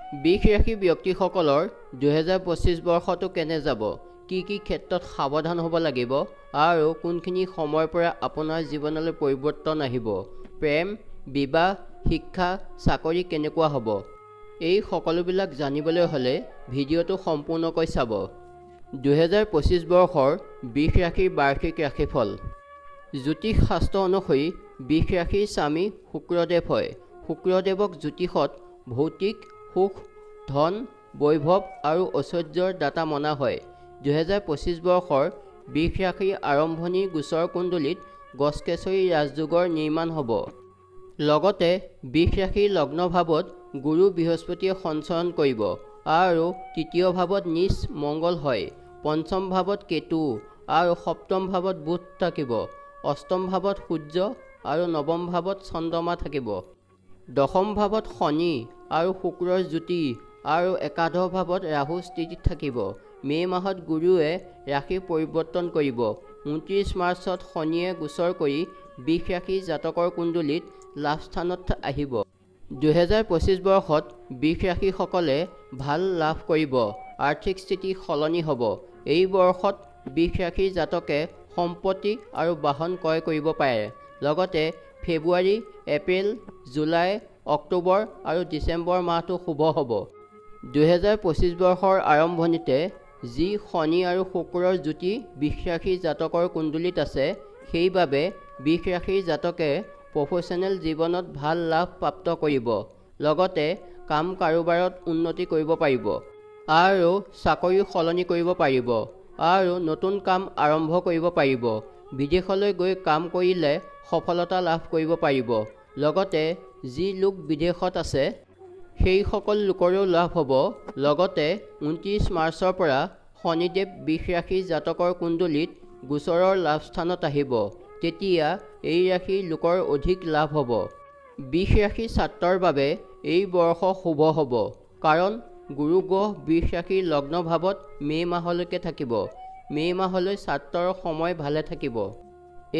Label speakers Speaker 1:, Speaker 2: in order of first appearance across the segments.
Speaker 1: বিষ ৰাশি ব্যক্তিসকলৰ 2025 বৰ্ষটো কেনে যাব, কি ক্ষেত্ৰত সাৱধান হ'ব লাগিব আৰু কোনখিনি সময়ৰ পৰা আপোনাৰ জীৱনলৈ পৰিৱৰ্তন আহিব, প্ৰেম, বিবাহ, শিক্ষা, চাকৰি কেনেকুৱা হ'ব, এই সকলোবিলাক জানিবলৈ হ'লে ভিডিঅ'টো সম্পূৰ্ণকৈ চাব। 2025 বৰ্ষৰ বিষ ৰাশিৰ বাৰ্ষিক ৰাশিফল। জ্যোতিষ শাস্ত্ৰ অনুসৰি বিষ ৰাশিৰ স্বামী শুক্ৰদেৱ হয়। শুক্ৰদেৱক জ্যোতিষত ভৌতিক সুখ, ধন, বৈভৱ আৰু ঐশ্বৰ্যৰ দাতা মনা হয়। 2025 বৰ্ষৰ বিষ ৰাশিৰ আৰম্ভণিৰ গোচৰ কুণ্ডলীত গজকেশৰী ৰাজযোগৰ নিৰ্মাণ হ'ব। লগতে বিষ ৰাশিৰ লগ্ন ভাৱত গুৰু বৃহস্পতিয়ে সঞ্চৰণ কৰিব আৰু তৃতীয় ভাৱত নিজ মংগল হয়। পঞ্চম ভাৱত কেতু আৰু সপ্তম ভাৱত বুধ থাকিব। অষ্টম ভাৱত সূৰ্য আৰু নৱম ভাৱত চন্দ্ৰমা থাকিব। দশম ভাৱত শনি আৰু শুক্ৰৰ জ্যোতি আৰু একাদশ ভাৱত ৰাহু স্থিতিত থাকিব। মে' মাহত গুৰুৱে ৰাশি পৰিৱৰ্তন কৰিব। 29 মাৰ্চত শনিয়ে গোচৰ কৰি বিষ ৰাশি জাতকৰ কুণ্ডলীত লাভস্থানত আহিব। 2025 বৰ্ষত বিষ ৰাশিসকলে ভাল লাভ কৰিব। আৰ্থিক স্থিতি সলনি হ'ব। এই বৰ্ষত বিষ ৰাশিৰ জাতকে সম্পত্তি আৰু বাহন ক্ৰয় কৰিব পাৰে। লগতে ফেব্ৰুৱাৰী, এপ্ৰিল, জুলাই, অক্টোবৰ আৰু ডিচেম্বৰ মাহটো শুভ হ'ব। 2025 বৰ্ষৰ আৰম্ভণিতে যি শনি আৰু শুক্ৰৰ জ্যোতি বিষ ৰাশিৰ জাতকৰ কুণ্ডলীত আছে, সেইবাবে বিষ ৰাশিৰ জাতকে প্ৰফেশ্যনেল জীৱনত ভাল লাভ প্ৰাপ্ত কৰিব। লগতে কাম কাৰোবাৰত উন্নতি কৰিব পাৰিব আৰু চাকৰি সলনি কৰিব পাৰিব আৰু নতুন কাম আৰম্ভ কৰিব পাৰিব। বিদেশলৈ গৈ কাম কৰিলে সফলতা লাভ কৰিব পাৰিব। লগতে যি লোক বিদেশত আছে সেইসকল লোকৰো লাভ হ'ব। লগতে 29 মাৰ্চৰ পৰা শনিদেৱ বিষ ৰাশিৰ জাতকৰ কুণ্ডলীত গোচৰৰ লাভস্থানত আহিব। তেতিয়া এই ৰাশিৰ লোকৰ অধিক লাভ হ'ব। বিষ ৰাশিৰ ছাত্ৰৰ বাবে এই বৰ্ষ শুভ হ'ব, কাৰণ গুৰু গ্ৰহ বিষ ৰাশিৰ লগ্ন ভাৱত মে' মাহলৈকে থাকিব। মে' মাহলৈ ছাত্ৰৰ সময় ভালে থাকিব।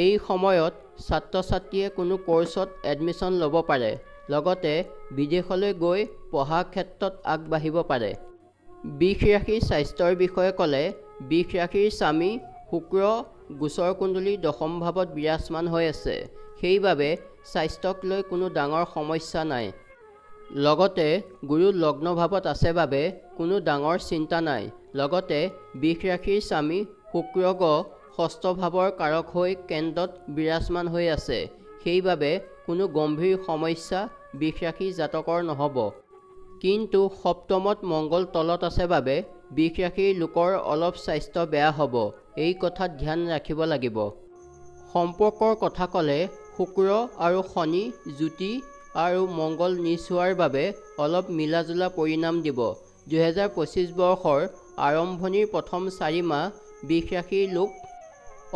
Speaker 1: এই সময়ত ছাত্ৰ ছাত্ৰীয়ে কোনো কৰ্চত এডমিশ্যন ল'ব পাৰে। লগতে বিদেশলৈ গৈ পঢ়াৰ ক্ষেত্ৰত আগবাঢ়িব পাৰে। বিষ ৰাশিৰ স্বাস্থ্যৰ বিষয়ে ক'লে, বিষ ৰাশিৰ স্বামী শুক্ৰ গোচৰ কুণ্ডলীৰ দশম ভাৱত বিৰাজমান হৈ আছে। সেইবাবে স্বাস্থ্যক লৈ কোনো ডাঙৰ সমস্যা নাই। লগতে গুৰু লগ্ন ভাৱত আছে বাবে কোনো ডাঙৰ চিন্তা নাই। লগতে বিষ ৰাশিৰ স্বামী শুক্ৰ গ্ৰহ ষষ্ঠ ভাৱৰ কাৰক হৈ কেন্দ্ৰত বিৰাজমান হৈ আছে। সেইবাবে কোনো গম্ভীৰ সমস্যা বিষ ৰাশিৰ জাতকৰ নহ'ব। কিন্তু সপ্তমত মংগল তলত আছে বাবে বিষ ৰাশিৰ লোকৰ অলপ স্বাস্থ্য বেয়া হ'ব। এই কথাত ধ্যান ৰাখিব লাগিব। সম্পৰ্কৰ কথা ক'লে, শুক্ৰ আৰু শনি জ্যোতি আৰু মংগল নিজ হোৱাৰ বাবে অলপ মিলাজুলা পৰিণাম দিব। 2025 বৰ্ষৰ আৰম্ভণিৰ প্ৰথম 4 মাহ বিষ ৰাশিৰ লোক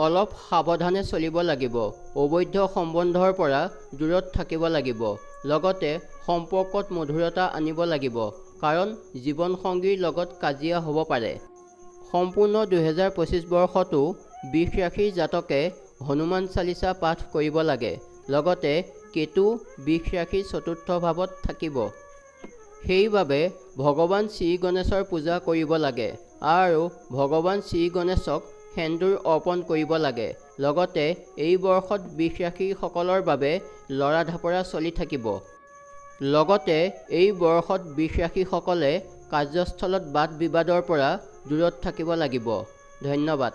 Speaker 1: অলপ সাৱধানে চলিব লাগিব। অবৈধ সম্বন্ধৰ পৰা দূৰত থাকিব লাগিব। লগতে সম্পৰ্কত মধুৰতা আনিব লাগিব, কাৰণ জীৱনসংগীৰ লগত কাজিয়া হ'ব পাৰে। সম্পূৰ্ণ 2025 বৰ্ষটো বিষ ৰাশিৰ জাতকে হনুমান চালিচা পাঠ কৰিব লাগে। লগতে কেতু বিষ ৰাশিৰ চতুৰ্থ ভাৱত থাকিব। সেইবাবে ভগৱান শ্ৰী গণেশৰ পূজা কৰিব লাগে আৰু ভগৱান শ্ৰী গণেশক সেন্দুৰ অৰ্পণ কৰিব লাগে। লগতে এই বৰ্ষত বিষ ৰাশিসকলৰ বাবে লৰা ঢাপৰা চলি থাকিব। লগতে এই বৰ্ষত বিষ ৰাশিসকলে কাৰ্যস্থলত বাদ বিবাদৰ পৰা দূৰত থাকিব লাগিব। ধন্যবাদ।